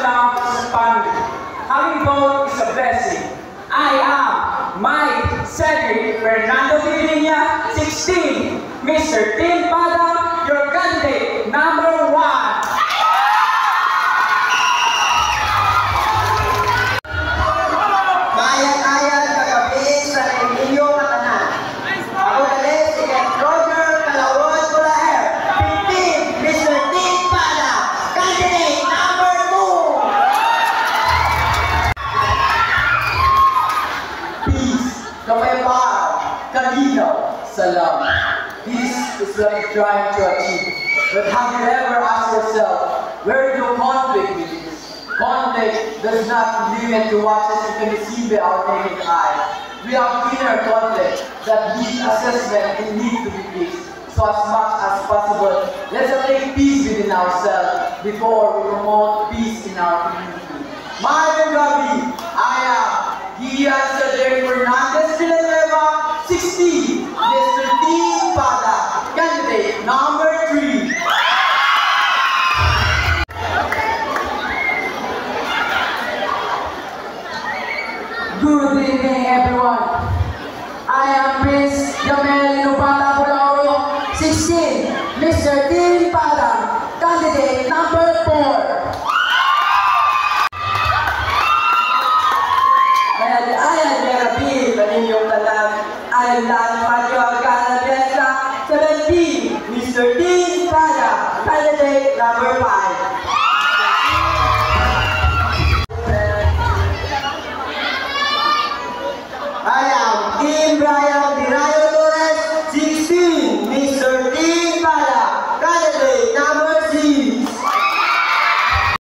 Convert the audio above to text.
love is family. Having both is a blessing. I am Mike Cedric Fernando Villina, 16, Mr. Tim Pada, your candidate number 1. Mayang-ayang kagabi sa inyong matanan. Ako dali si Roger Calawon Bulaher, 15, Mr. Tim Pada, candidate number 2. Peace, kapayapaan, kalinaw, salamat. This is what you're trying to achieve. But have you ever asked yourself, where do conflict begin? Conflict does not limit to what you can see by our naked eye. We have inner conflict that need assessment and need to be fixed. So as much as possible, let's attain peace within ourselves before we promote peace in our community. Mayang gabi, I am Gian Cedric Fernandez Villanueva, 16, Mr. Tim Pada, candidate number 3. Good evening, everyone. I am Prince Yamen